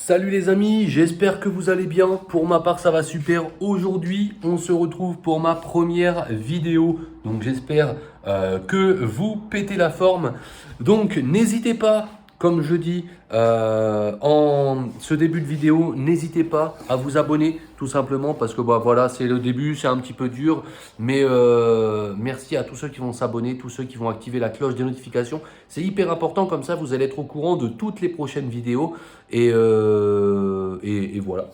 Salut les amis, j'espère que vous allez bien. Pour ma part, ça va super. Aujourd'hui, on se retrouve pour ma première vidéo. Donc j'espère que vous pétez la forme. Donc n'hésitez pas, comme je dis en ce début de vidéo, n'hésitez pas à vous abonner tout simplement parce que bah, voilà, c'est le début, c'est un petit peu dur. Mais merci à tous ceux qui vont s'abonner, tous ceux qui vont activer la cloche des notifications. C'est hyper important, comme ça vous allez être au courant de toutes les prochaines vidéos. Et voilà.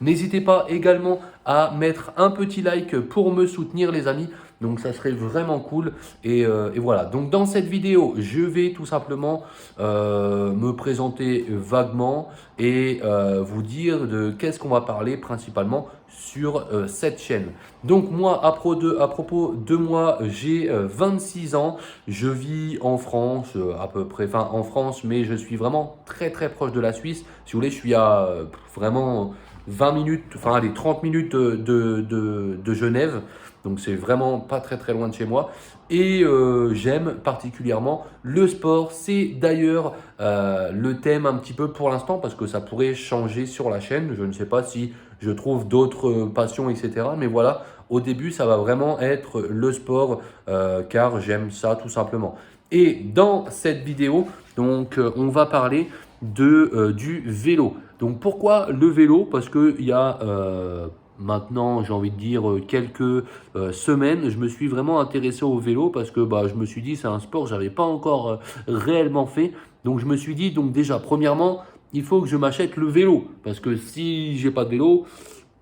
N'hésitez pas également à mettre un petit like pour me soutenir les amis. Donc ça serait vraiment cool. Et voilà. Donc dans cette vidéo, je vais tout simplement me présenter vaguement et vous dire de qu'est-ce qu'on va parler principalement sur cette chaîne. Donc moi, à propos de moi, j'ai 26 ans. Je vis en France, à peu près, enfin en France, mais je suis vraiment très très proche de la Suisse. Si vous voulez, je suis à vraiment 20 minutes, enfin allez, 30 minutes de Genève. Donc c'est vraiment pas très très loin de chez moi. Et j'aime particulièrement le sport. C'est d'ailleurs le thème un petit peu pour l'instant parce que ça pourrait changer sur la chaîne. Je ne sais pas si je trouve d'autres passions, etc. Mais voilà, au début, ça va vraiment être le sport car j'aime ça tout simplement. Et dans cette vidéo, donc, on va parler du vélo. Donc pourquoi le vélo? Parce qu'il y a maintenant, j'ai envie de dire, quelques semaines, je me suis vraiment intéressé au vélo parce que bah, je me suis dit c'est un sport que je n'avais pas encore réellement fait. Donc je me suis dit, donc déjà, premièrement, il faut que je m'achète le vélo. Parce que si j'ai pas de vélo,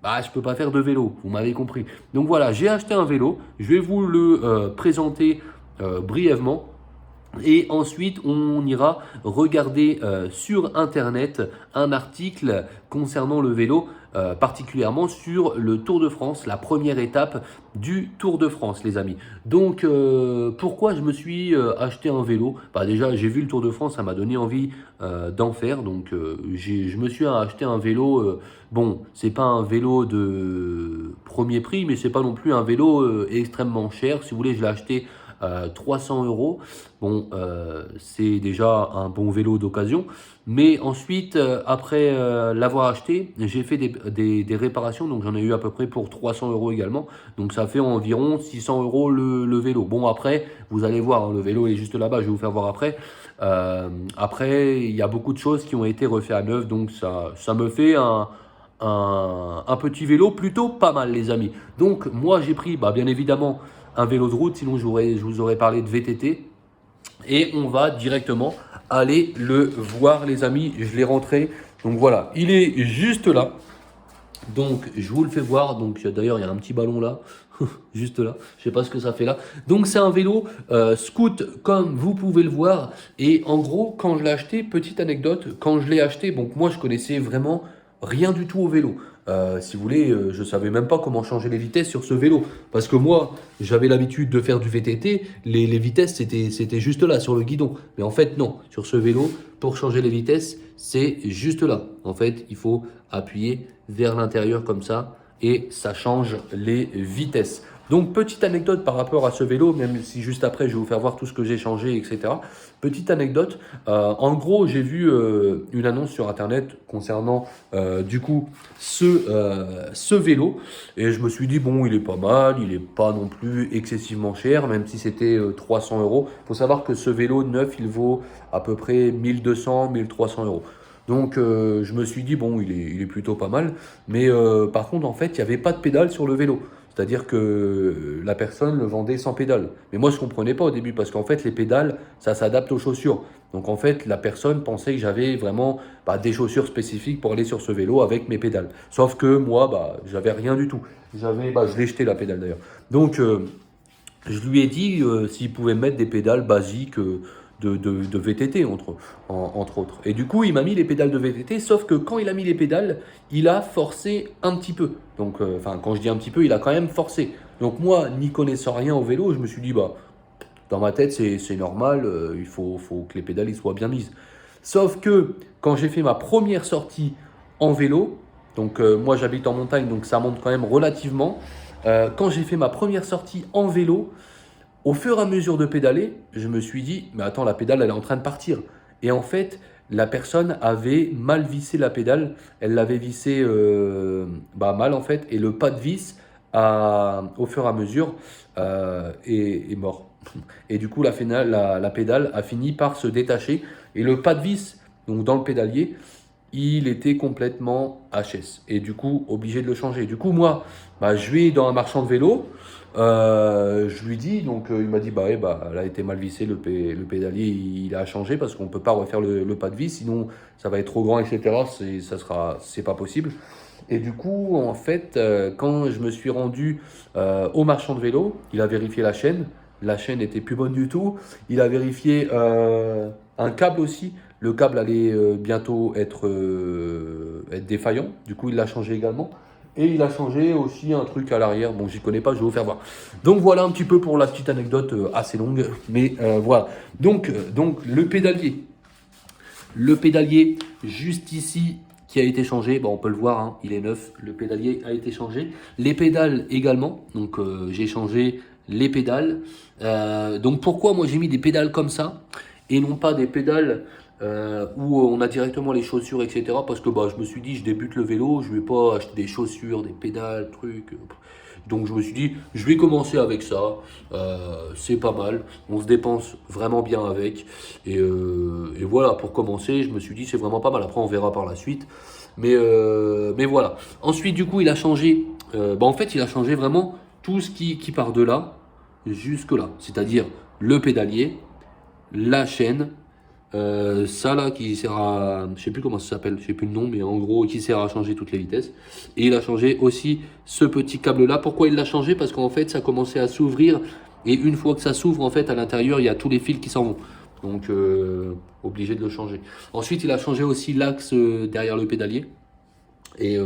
bah, je ne peux pas faire de vélo, vous m'avez compris. Donc voilà, j'ai acheté un vélo, je vais vous le présenter brièvement. Et ensuite, on ira regarder sur Internet un article concernant le vélo, particulièrement sur le Tour de France, la première étape du Tour de France, les amis. Donc, pourquoi je me suis acheté un vélo? Bah, déjà, j'ai vu le Tour de France, ça m'a donné envie d'en faire. Donc, je me suis acheté un vélo. Bon, c'est pas un vélo de premier prix, mais c'est pas non plus un vélo extrêmement cher. Si vous voulez, je l'ai acheté 300 euros. Bon, c'est déjà un bon vélo d'occasion. Mais ensuite, après l'avoir acheté, j'ai fait des réparations. Donc, j'en ai eu à peu près pour 300 euros également. Donc, ça fait environ 600 euros le vélo. Bon, après, vous allez voir, hein, le vélo est juste là-bas. Je vais vous faire voir après. Après, il y a beaucoup de choses qui ont été refaites à neuf. Donc, ça me fait un petit vélo plutôt pas mal, les amis. Donc, moi, j'ai pris, bah, bien évidemment, un vélo de route, sinon je vous aurais parlé de VTT. Et on va directement aller le voir, les amis. Je l'ai rentré. Donc voilà, il est juste là. Donc je vous le fais voir. Donc d'ailleurs, il y a un petit ballon là, juste là. Je sais pas ce que ça fait là. Donc c'est un vélo Scoot, comme vous pouvez le voir. Et en gros, quand je l'ai acheté, petite anecdote, quand je l'ai acheté, donc moi je connaissais vraiment rien du tout au vélo. Si vous voulez, je savais même pas comment changer les vitesses sur ce vélo. Parce que moi, j'avais l'habitude de faire du VTT. Les vitesses, c'était juste là, sur le guidon. Mais en fait, non. Sur ce vélo, pour changer les vitesses, c'est juste là. En fait, il faut appuyer vers l'intérieur comme ça et ça change les vitesses. Donc, petite anecdote par rapport à ce vélo, même si juste après, je vais vous faire voir tout ce que j'ai changé, etc. Petite anecdote, en gros, j'ai vu une annonce sur Internet concernant du coup ce vélo et je me suis dit, bon, il est pas mal, il n'est pas non plus excessivement cher, même si c'était 300 euros. Il faut savoir que ce vélo neuf, il vaut à peu près 1200, 1300 euros. Donc, je me suis dit, bon, il est plutôt pas mal. Mais par contre, en fait, il n'y avait pas de pédale sur le vélo. C'est-à-dire que la personne le vendait sans pédale. Mais moi, je ne comprenais pas au début parce qu'en fait, les pédales, ça s'adapte aux chaussures. Donc, en fait, la personne pensait que j'avais vraiment des chaussures spécifiques pour aller sur ce vélo avec mes pédales. Sauf que moi, j'avais rien du tout. Je l'ai jeté la pédale d'ailleurs. Donc, je lui ai dit s'il pouvait mettre des pédales basiques de VTT, entre autres. Et du coup, il m'a mis les pédales de VTT, sauf que quand il a mis les pédales, il a forcé un petit peu. Donc, quand je dis un petit peu, il a quand même forcé. Donc moi, n'y connaissant rien au vélo, je me suis dit, dans ma tête, c'est normal, il faut que les pédales ils soient bien mises. Sauf que quand j'ai fait ma première sortie en vélo, donc moi j'habite en montagne, donc ça monte quand même relativement. Quand j'ai fait ma première sortie en vélo, au fur et à mesure de pédaler, je me suis dit, mais attends, la pédale, elle est en train de partir. Et en fait, la personne avait mal vissé la pédale. Elle l'avait vissé mal en fait. Et le pas de vis, au fur et à mesure, est mort. Et du coup, la pédale a fini par se détacher. Et le pas de vis, donc dans le pédalier, il était complètement HS. Et du coup, obligé de le changer. Du coup, moi, je vais dans un marchand de vélo. Je lui dis, donc il m'a dit, ouais, elle a été mal vissée, le pédalier, il a changé parce qu'on ne peut pas refaire le pas de vis, sinon ça va être trop grand, etc. C'est pas possible. Et du coup, en fait, quand je me suis rendu au marchand de vélo, il a vérifié la chaîne était plus bonne du tout. Il a vérifié un câble aussi. Le câble allait bientôt être défaillant. Du coup, il l'a changé également. Et il a changé aussi un truc à l'arrière. Bon, j'y connais pas, je vais vous faire voir. Donc voilà un petit peu pour la petite anecdote assez longue. Mais voilà. Donc, le pédalier. Le pédalier, juste ici, qui a été changé. Bon, on peut le voir, hein, il est neuf. Le pédalier a été changé. Les pédales également. Donc, j'ai changé les pédales. Donc, pourquoi moi j'ai mis des pédales comme ça et non pas des pédales où on a directement les chaussures, etc. Parce que je me suis dit, je débute le vélo, je vais pas acheter des chaussures, des pédales, trucs. Donc je me suis dit, je vais commencer avec ça, c'est pas mal, on se dépense vraiment bien avec. Et voilà, pour commencer, je me suis dit, c'est vraiment pas mal. Après, on verra par la suite. Mais voilà. Ensuite, du coup, il a changé, en fait, il a changé vraiment tout ce qui part de là jusque là. C'est-à-dire le pédalier, la chaîne, ça là qui sert à, je sais plus comment ça s'appelle, je sais plus le nom, mais en gros qui sert à changer toutes les vitesses. Et il a changé aussi ce petit câble là. Pourquoi il l'a changé? Parce qu'en fait ça commençait à s'ouvrir et une fois que ça s'ouvre, en fait à l'intérieur il y a tous les fils qui s'en vont. Donc obligé de le changer. Ensuite il a changé aussi l'axe derrière le pédalier et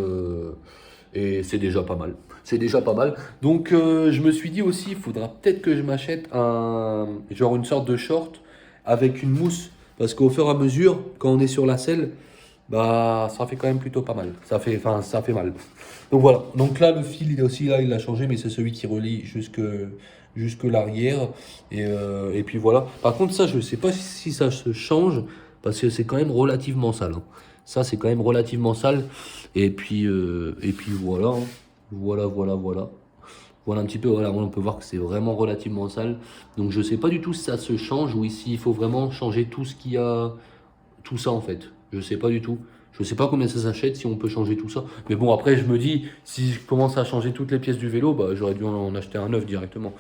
c'est déjà pas mal. C'est déjà pas mal. Donc je me suis dit aussi, il faudra peut-être que je m'achète une sorte de short avec une mousse. Parce qu'au fur et à mesure, quand on est sur la selle, ça fait quand même plutôt pas mal. Ça fait mal. Donc voilà. Donc là, le fil, il est aussi là, il l'a changé, mais c'est celui qui relie jusque l'arrière. Et puis voilà. Par contre, ça, je ne sais pas si ça se change, parce que c'est quand même relativement sale, hein. Ça, c'est quand même relativement sale. Et puis voilà, hein. Voilà. Voilà un petit peu, voilà, on peut voir que c'est vraiment relativement sale. Donc je sais pas du tout si ça se change ou ici il faut vraiment changer tout ce qu'il y a, tout ça en fait. Je sais pas du tout. Je sais pas combien ça s'achète, si on peut changer tout ça. Mais bon, après je me dis, si je commence à changer toutes les pièces du vélo, j'aurais dû en acheter un neuf directement.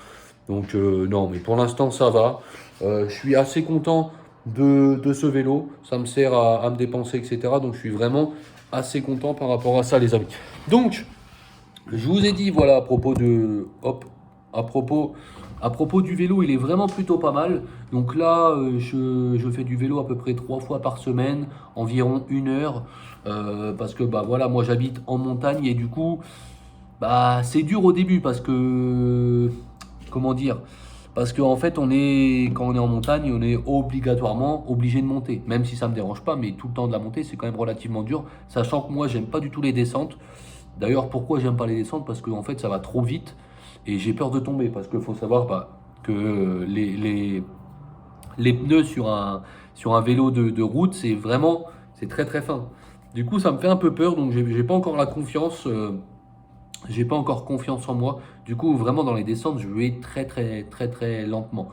Donc non, mais pour l'instant ça va. Je suis assez content de ce vélo. Ça me sert à me dépenser, etc. Donc je suis vraiment assez content par rapport à ça, les amis. Donc, je vous ai dit, voilà, à propos du vélo, il est vraiment plutôt pas mal. Donc là, je fais du vélo à peu près 3 fois par semaine, environ 1 heure. Parce que voilà, moi j'habite en montagne et du coup, c'est dur au début parce que, comment dire? Parce qu'en fait, quand on est en montagne, on est obligatoirement obligé de monter. Même si ça me dérange pas, mais tout le temps de la montée, c'est quand même relativement dur. Sachant que moi, j'aime pas du tout les descentes. D'ailleurs, pourquoi j'aime pas les descentes? Parce que en fait, ça va trop vite et j'ai peur de tomber. Parce qu'il faut savoir que les pneus sur un vélo de route, c'est très très fin. Du coup, ça me fait un peu peur, donc j'ai pas encore la confiance. J'ai pas encore confiance en moi. Du coup, vraiment dans les descentes, je vais très très très très lentement.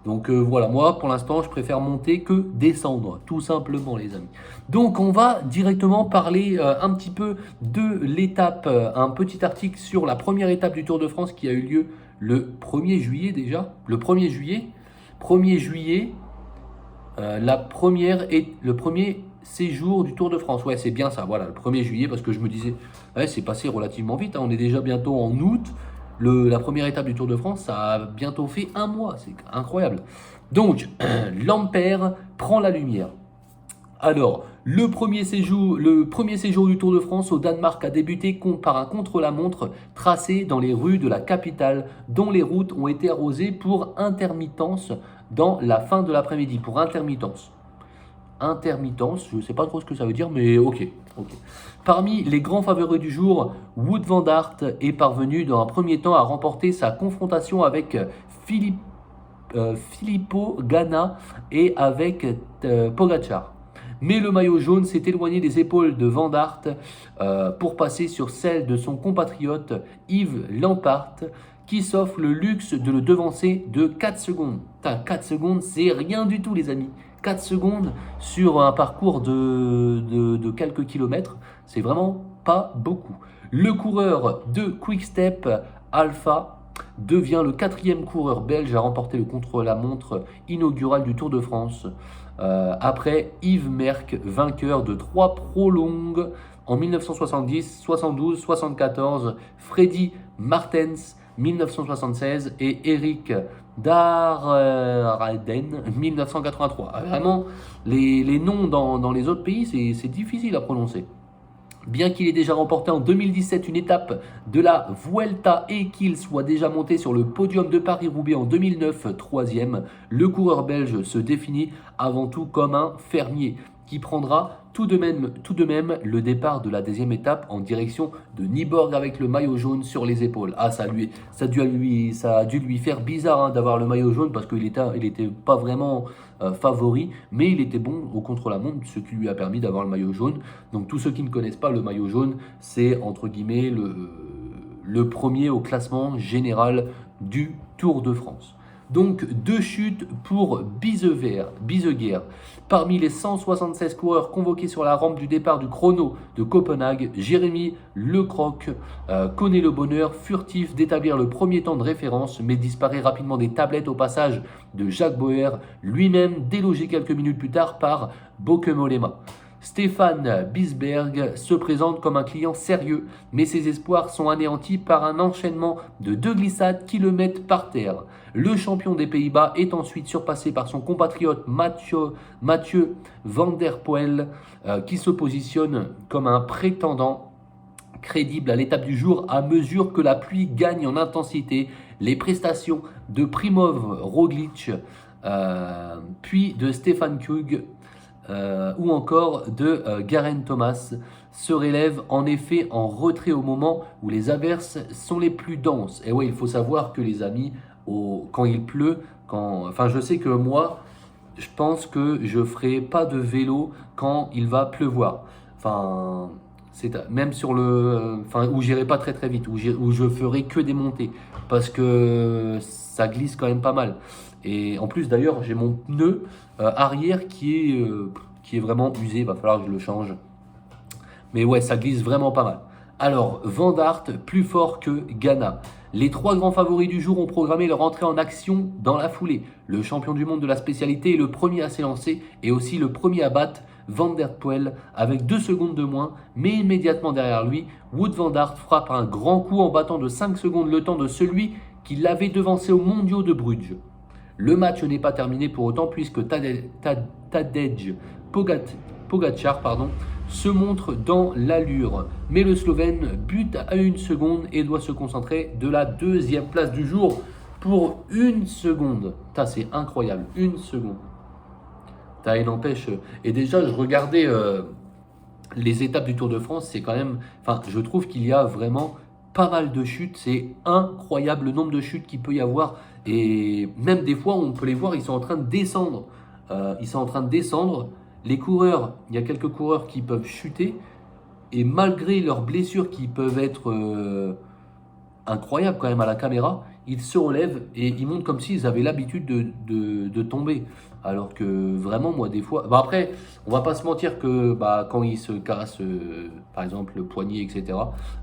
Donc voilà, moi pour l'instant, je préfère monter que descendre, tout simplement les amis. Donc on va directement parler un petit peu de l'étape, un petit article sur la première étape du Tour de France qui a eu lieu le 1er juillet déjà. Le 1er juillet, 1er juillet, le premier séjour du Tour de France. Ouais, c'est bien ça, voilà, le 1er juillet, parce que je me disais, ouais, c'est passé relativement vite, hein, on est déjà bientôt en août. La première étape du Tour de France, ça a bientôt fait 1 mois, c'est incroyable. Donc, l'Ampère prend la lumière. Alors, le premier séjour du Tour de France au Danemark a débuté par un contre-la-montre tracé dans les rues de la capitale, dont les routes ont été arrosées pour intermittence dans la fin de l'après-midi. Pour intermittence, je ne sais pas trop ce que ça veut dire, mais ok. Parmi les grands favoris du jour, Wout van Aert est parvenu dans un premier temps à remporter sa confrontation avec Filippo Ganna et avec Pogacar. Mais le maillot jaune s'est éloigné des épaules de Van Aert pour passer sur celle de son compatriote Yves Lampaert, qui s'offre le luxe de le devancer de 4 secondes. 4 secondes, c'est rien du tout les amis. 4 secondes sur un parcours de quelques kilomètres, c'est vraiment pas beaucoup. Le coureur de Quick-Step Alpha devient le 4e coureur belge à remporter le contre-la-montre inaugural du Tour de France. Après Yves Merckx, vainqueur de 3 prolongues en 1970, 72, 74, Freddy Martens 1976 et Eric Darden 1983. Vraiment, les noms dans les autres pays, c'est difficile à prononcer. Bien qu'il ait déjà remporté en 2017 une étape de la Vuelta et qu'il soit déjà monté sur le podium de Paris-Roubaix en 2009, 3e, le coureur belge se définit avant tout comme un fermier qui prendra tout de même le départ de la 2e étape en direction de Nyborg avec le maillot jaune sur les épaules. Ah, ça a dû lui faire bizarre d'avoir le maillot jaune parce qu'il était pas vraiment favori, mais il était bon au contre-la-montre, ce qui lui a permis d'avoir le maillot jaune. Donc tous ceux qui ne connaissent pas le maillot jaune, c'est entre guillemets le premier au classement général du Tour de France. Donc 2 chutes pour Biseguer. Parmi les 176 coureurs convoqués sur la rampe du départ du chrono de Copenhague, Jérémy Lecroc connaît le bonheur furtif d'établir le premier temps de référence, mais disparaît rapidement des tablettes au passage de Jacques Boer, lui-même délogé quelques minutes plus tard par Bokemolema. Stéphane Bisberg se présente comme un client sérieux, mais ses espoirs sont anéantis par un enchaînement de 2 glissades qui le mettent par terre. Le champion des Pays-Bas est ensuite surpassé par son compatriote Mathieu Van der Poel, qui se positionne comme un prétendant crédible à l'étape du jour à mesure que la pluie gagne en intensité. Les prestations de Primož Roglič, puis de Stefan Kung, ou encore de Geraint Thomas se relève en effet en retrait au moment où les averses sont les plus denses. Et ouais, il faut savoir que les amis, quand il pleut, je sais que moi, je pense que je ferai pas de vélo quand il va pleuvoir. Même sur où j'irai pas très très vite, où je ferai que des montées, parce que ça glisse quand même pas mal. Et en plus d'ailleurs, j'ai mon pneu arrière qui est vraiment usé, il va falloir que je le change. Mais ouais, ça glisse vraiment pas mal. Alors, Van Aert, plus fort que Ghana. Les 3 grands favoris du jour ont programmé leur entrée en action dans la foulée. Le champion du monde de la spécialité est le premier à s'élancer et aussi le premier à battre Van der Poel avec 2 secondes de moins, mais immédiatement derrière lui, Wout van Aert frappe un grand coup en battant de 5 secondes le temps de celui qui l'avait devancé aux mondiaux de Bruges. Le match n'est pas terminé pour autant puisque Tadej Pogačar se montre dans l'allure. Mais le Slovène bute à 1 seconde et doit se concentrer de la 2e place du jour pour 1 seconde. C'est incroyable, 1 seconde. Il n'empêche. Et déjà, je regardais les étapes du Tour de France, c'est quand même... je trouve qu'il y a vraiment pas mal de chutes. C'est incroyable le nombre de chutes qu'il peut y avoir. Et même des fois, on peut les voir, ils sont en train de descendre. Les coureurs, il y a quelques coureurs qui peuvent chuter. Et malgré leurs blessures qui peuvent être incroyables quand même à la caméra, ils se relèvent et ils montent comme s'ils avaient l'habitude de tomber. Alors que vraiment, moi, des fois... après, on va pas se mentir que quand ils se cassent, par exemple, le poignet, etc.,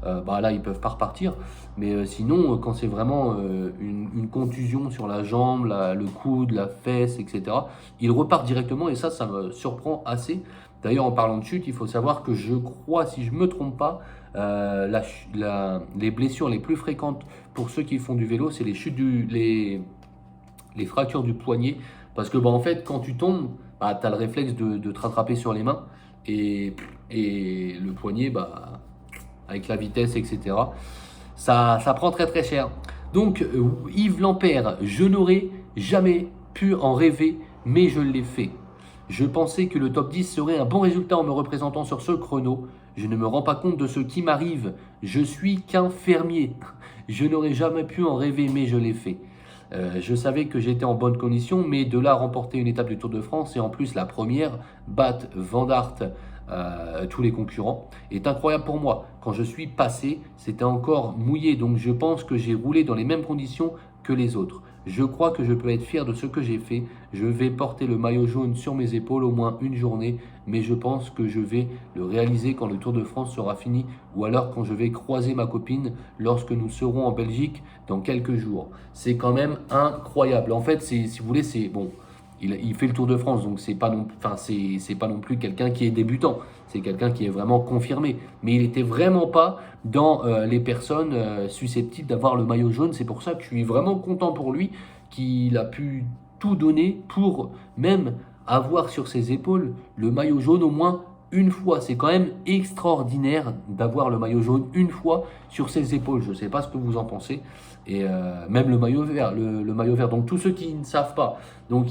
là, ils peuvent pas repartir. Mais sinon, quand c'est vraiment une contusion sur la jambe, le coude, la fesse, etc., ils repartent directement et ça me surprend assez. D'ailleurs, en parlant de chute, il faut savoir que je crois, si je ne me trompe pas, les blessures les plus fréquentes pour ceux qui font du vélo, c'est les chutes les fractures du poignet. Parce que en fait, quand tu tombes, tu as le réflexe de te rattraper sur les mains. Et le poignet, avec la vitesse, etc., ça prend très très cher. Donc, Yves Lampaert, je n'aurais jamais pu en rêver, mais je l'ai fait. Je pensais que le top 10 serait un bon résultat en me représentant sur ce chrono. Je ne me rends pas compte de ce qui m'arrive. Je suis qu'un fermier. Je n'aurais jamais pu en rêver, mais je l'ai fait. Je savais que j'étais en bonne condition, mais de là à remporter une étape du Tour de France et en plus la première, battre Van Aert, tous les concurrents, est incroyable pour moi. Quand je suis passé, c'était encore mouillé, donc je pense que j'ai roulé dans les mêmes conditions que les autres. Je crois que je peux être fier de ce que j'ai fait. Je vais porter le maillot jaune sur mes épaules au moins une journée, mais je pense que je vais le réaliser quand le Tour de France sera fini ou alors quand je vais croiser ma copine lorsque nous serons en Belgique dans quelques jours. C'est quand même incroyable. En fait, si vous voulez, c'est bon. Il fait le Tour de France, donc c'est pas non plus quelqu'un qui est débutant. C'est quelqu'un qui est vraiment confirmé. Mais il n'était vraiment pas dans les personnes susceptibles d'avoir le maillot jaune. C'est pour ça que je suis vraiment content pour lui qu'il a pu tout donner pour même avoir sur ses épaules le maillot jaune au moins une fois. C'est quand même extraordinaire d'avoir le maillot jaune une fois sur ses épaules. Je ne sais pas ce que vous en pensez. Et même le maillot vert, le maillot vert. Donc tous ceux qui ne savent pas, donc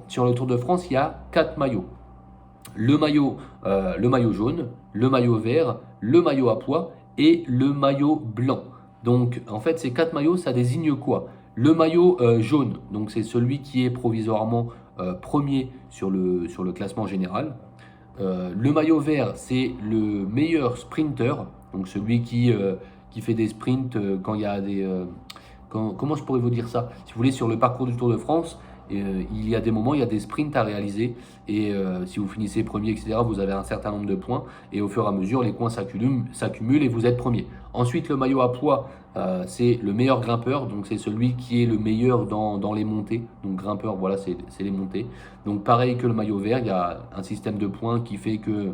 sur le Tour de France, il y a 4 maillots. Le maillot jaune, le maillot vert, le maillot à pois et le maillot blanc. Donc en fait ces 4 maillots, ça désigne quoi? Le maillot jaune, donc c'est celui qui est provisoirement premier sur le classement général. Le maillot vert, c'est le meilleur sprinter, donc celui qui fait des sprints quand il y a des... comment je pourrais vous dire ça? Si vous voulez, sur le parcours du Tour de France, il y a des moments, il y a des sprints à réaliser. Et si vous finissez premier, etc., vous avez un certain nombre de points. Et au fur et à mesure, les points s'accumulent et vous êtes premier. Ensuite, le maillot à pois, c'est le meilleur grimpeur. Donc, c'est celui qui est le meilleur dans les montées. Donc, grimpeur, voilà, c'est les montées. Donc, pareil que le maillot vert, il y a un système de points qui fait que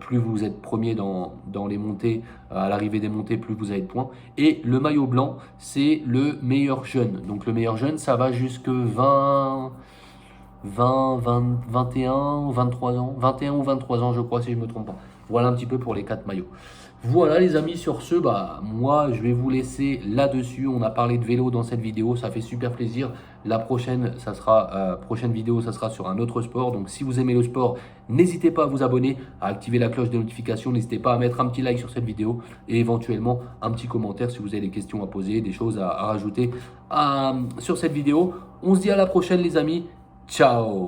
plus vous êtes premier dans les montées, à l'arrivée des montées, plus vous avez de points. Et le maillot blanc, c'est le meilleur jeune. Donc, le meilleur jeune, ça va jusque 20, 21 ou 23 ans. 21 ou 23 ans, je crois, si je ne me trompe pas. Voilà un petit peu pour les 4 maillots. Voilà les amis, sur ce, moi je vais vous laisser là-dessus. On a parlé de vélo dans cette vidéo, ça fait super plaisir. La prochaine, prochaine vidéo, ça sera sur un autre sport. Donc si vous aimez le sport, n'hésitez pas à vous abonner, à activer la cloche des notifications. N'hésitez pas à mettre un petit like sur cette vidéo et éventuellement un petit commentaire si vous avez des questions à poser, des choses à rajouter sur cette vidéo. On se dit à la prochaine les amis. Ciao!